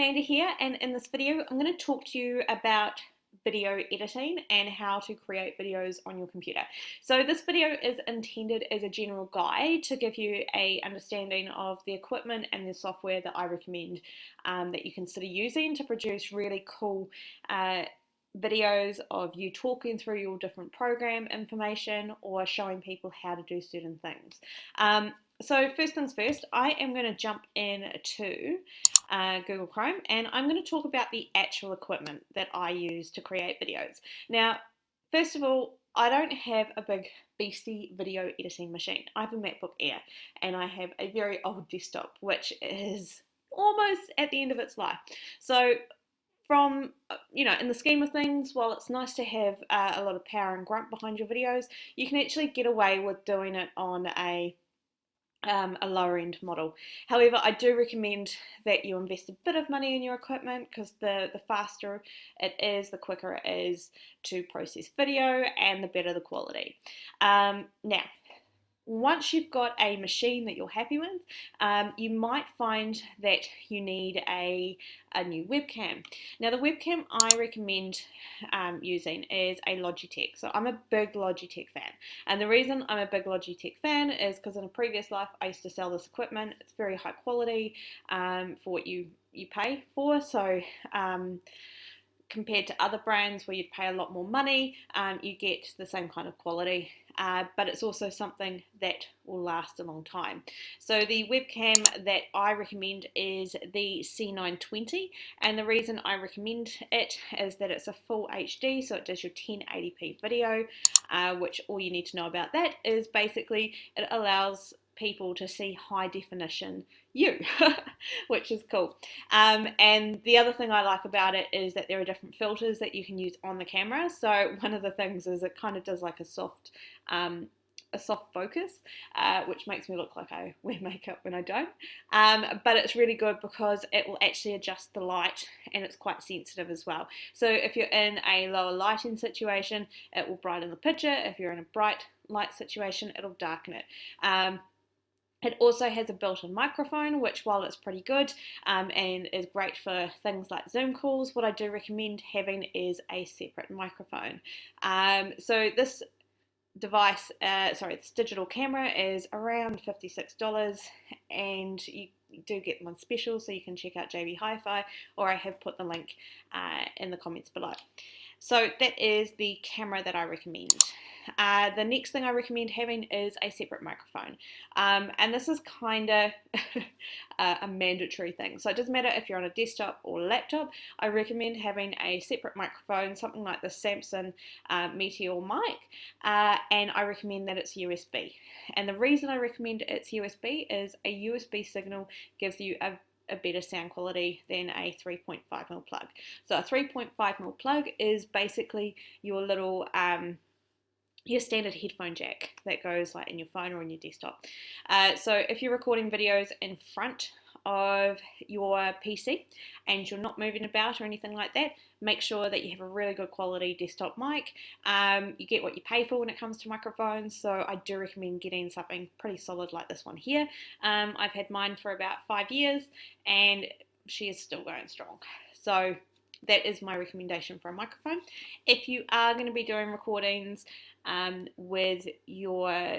Amanda here, and in this video I'm going to talk to you about video editing and how to create videos on your computer. So this video is intended as a general guide to give you a understanding of the equipment and the software that I recommend that you consider using to produce really cool videos of you talking through your different program information or showing people how to do certain things. So first things first, I am going to jump into Google Chrome, and I'm going to talk about the actual equipment that I use to create videos. Now, first of all, I don't have a big beastie video editing machine. I have a MacBook Air, and I have a very old desktop, which is almost at the end of its life. So from, in the scheme of things, while it's nice to have a lot of power and grunt behind your videos, you can actually get away with doing it on a lower end model. However, I do recommend that you invest a bit of money in your equipment, because the faster it is, the quicker it is to process video and the better the quality. Now, once you've got a machine that you're happy with, you might find that you need a new webcam. Now, the webcam I recommend using is a Logitech. So I'm a big Logitech fan. And the reason I'm a big Logitech fan is because in a previous life I used to sell this equipment. It's very high quality for what you pay for. So compared to other brands where you'd pay a lot more money, you get the same kind of quality, but it's also something that will last a long time. So the webcam that I recommend is the C920, and the reason I recommend it is that it's a full HD, so it does your 1080p video, which all you need to know about that is basically it allows people to see high definition you, which is cool. And the other thing I like about it is that there are different filters that you can use on the camera. So one of the things is it kind of does like a soft focus, which makes me look like I wear makeup when I don't. But it's really good because it will actually adjust the light, and it's quite sensitive as well. So if you're in a lower lighting situation, it will brighten the picture. If you're in a bright light situation, it'll darken it. It also has a built-in microphone, which, while it's pretty good and is great for things like Zoom calls, what I do recommend having is a separate microphone. So this device, this digital camera is around $56, and you do get them on special, so you can check out JB Hi-Fi, or I have put the link in the comments below. So that is the camera that I recommend. The next thing I recommend having is a separate microphone, and this is kind of a mandatory thing. So it doesn't matter if you're on a desktop or laptop. I recommend having a separate microphone, something like the Samsung Meteor mic, and I recommend that it's USB. And the reason I recommend it's USB is a USB signal gives you a better sound quality than a 3.5mm plug. So a 3.5mm plug is basically your little your standard headphone jack that goes like in your phone or in your desktop. So if you're recording videos in front of your PC and you're not moving about or anything like that, make sure that you have a really good quality desktop mic. You get what you pay for when it comes to microphones, so I do recommend getting something pretty solid like this one here. I've had mine for about 5 years and she is still going strong. So that is my recommendation for a microphone. If you are going to be doing recordings with your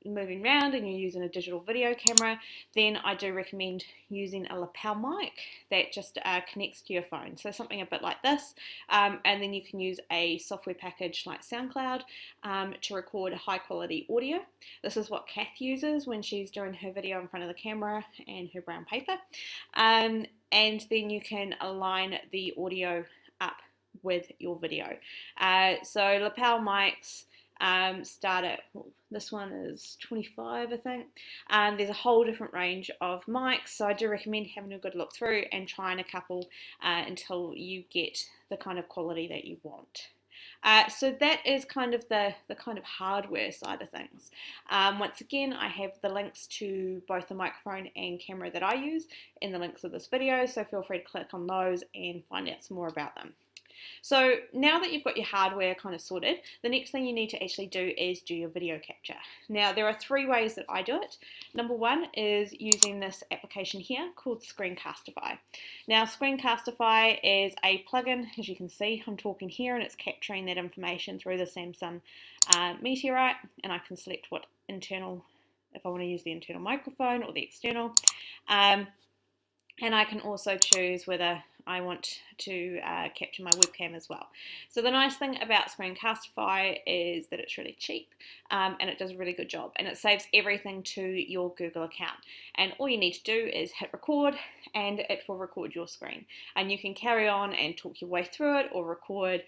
moving around and you're using a digital video camera, then I do recommend using a lapel mic that just connects to your phone. So something a bit like this, and then you can use a software package like SoundCloud to record high quality audio. This is what Kath uses when she's doing her video in front of the camera and her brown paper. And then you can align the audio up with your video. So lapel mics start at, this one is 25, I think. There's a whole different range of mics, so I do recommend having a good look through and trying a couple until you get the kind of quality that you want. So that is kind of the kind of hardware side of things. Once again, I have the links to both the microphone and camera that I use in the links of this video, so feel free to click on those and find out some more about them. So now that you've got your hardware kind of sorted, the next thing you need to actually do is do your video capture. Now there are 3 ways that I do it. Number 1 is using this application here called Screencastify. Now Screencastify is a plugin, as you can see I'm talking here, and it's capturing that information through the Samsung Meteorite, and I can select what internal, if I want to use the internal microphone or the external, and I can also choose whether I want to capture my webcam as well. So the nice thing about Screencastify is that it's really cheap, and it does a really good job, and it saves everything to your Google account, and all you need to do is hit record and it will record your screen, and you can carry on and talk your way through it or record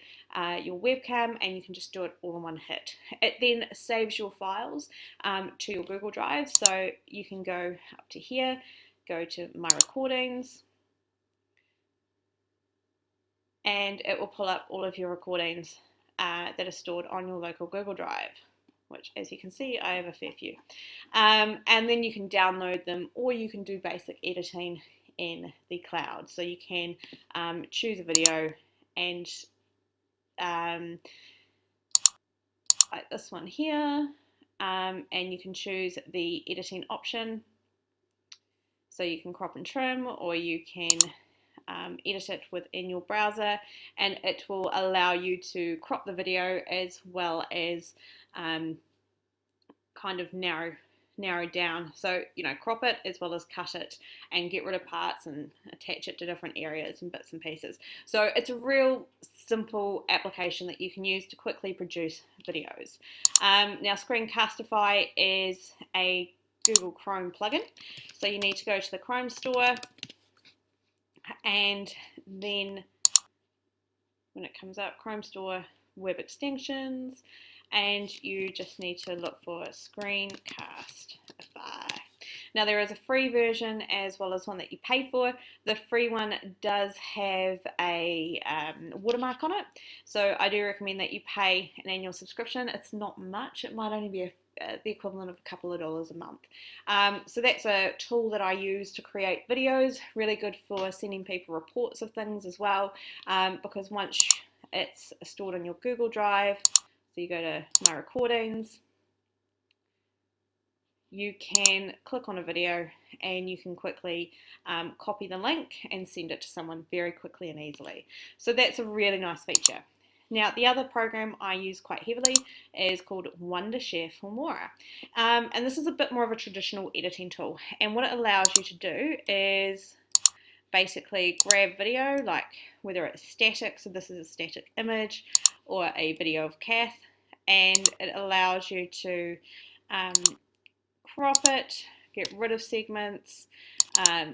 your webcam, and you can just do it all in one hit. It then saves your files to your Google Drive, so you can go up to here, go to my recordings, and it will pull up all of your recordings that are stored on your local Google Drive, which, as you can see, I have a fair few. And then you can download them, or you can do basic editing in the cloud. So you can choose a video and like this one here, and you can choose the editing option. So you can crop and trim, or you can edit it within your browser, and it will allow you to crop the video as well as kind of narrow down. So, you know, crop it as well as cut it and get rid of parts and attach it to different areas and bits and pieces. So it's a real simple application that you can use to quickly produce videos. Now Screencastify is a Google Chrome plugin, so you need to go to the Chrome store, and then when it comes up, Chrome store, web extensions, and you just need to look for Screencastify. Now there is a free version as well as one that you pay for. The free one does have a watermark on it, so I do recommend that you pay an annual subscription. It's not much, it might only be the equivalent of a couple of dollars a month. So that's a tool that I use to create videos, really good for sending people reports of things as well, because once it's stored on your Google Drive, so you go to My Recordings, you can click on a video and you can quickly copy the link and send it to someone very quickly and easily. So that's a really nice feature. Now the other program I use quite heavily is called Wondershare Filmora, and this is a bit more of a traditional editing tool, and what it allows you to do is basically grab video, like whether it's static, so this is a static image, or a video of Kath, and it allows you to crop it, get rid of segments.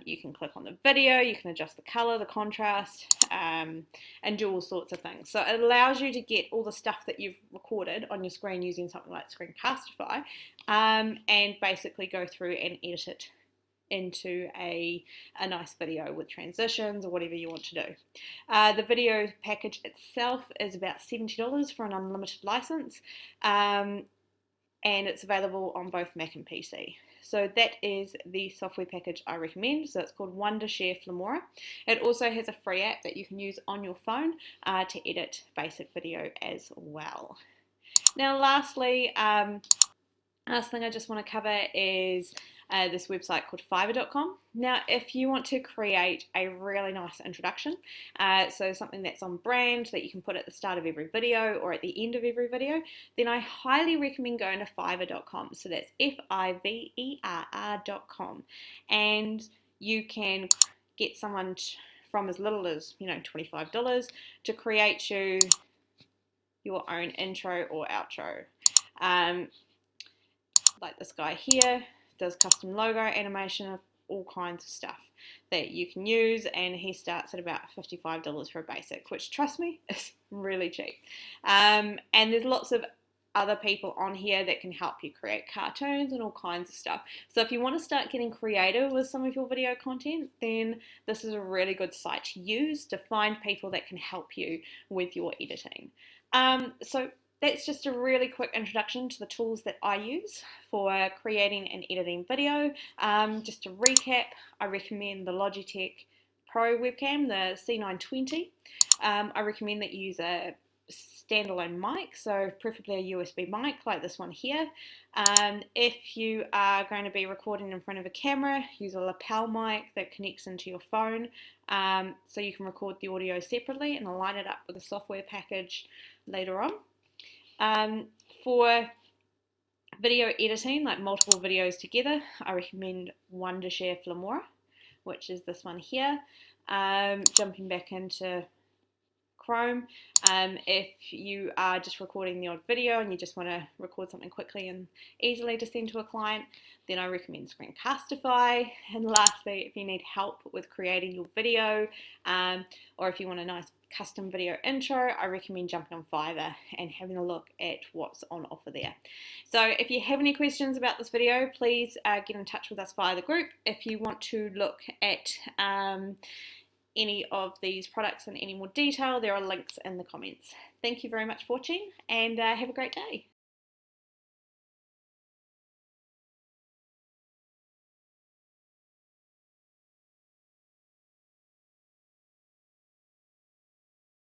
You can click on the video, you can adjust the color, the contrast, and do all sorts of things. So it allows you to get all the stuff that you've recorded on your screen using something like Screencastify, and basically go through and edit it into a nice video with transitions or whatever you want to do. The video package itself is about $70 for an unlimited license, and it's available on both Mac and PC. So that is the software package I recommend. So it's called Wondershare Filmora. It also has a free app that you can use on your phone to edit basic video as well. Now lastly, last thing I just want to cover is this website called Fiverr.com. Now if you want to create a really nice introduction, so something that's on brand that you can put at the start of every video or at the end of every video, then I highly recommend going to Fiverr.com. So that's Fiverr.com, and you can get someone from as little as, you know, $25 to create you your own intro or outro. Like this guy here does custom logo, animation, all kinds of stuff that you can use, and he starts at about $55 for a basic, which, trust me, is really cheap. And there's lots of other people on here that can help you create cartoons and all kinds of stuff. So if you want to start getting creative with some of your video content, then this is a really good site to use to find people that can help you with your editing. So that's just a really quick introduction to the tools that I use for creating and editing video. Just to recap, I recommend the Logitech Pro webcam, the C920. I recommend that you use a standalone mic, so preferably a USB mic like this one here. If you are going to be recording in front of a camera, use a lapel mic that connects into your phone, so you can record the audio separately and align it up with a software package later on. For video editing, like multiple videos together, I recommend Wondershare Filmora, which is this one here. Jumping back into Chrome, if you are just recording the odd video and you just want to record something quickly and easily to send to a client, then I recommend Screencastify. And lastly, if you need help with creating your video, or if you want a nice custom video intro, I recommend jumping on Fiverr and having a look at what's on offer there. So if you have any questions about this video, please get in touch with us via the group. If you want to look at any of these products in any more detail, there are links in the comments. Thank you very much for watching, and have a great day.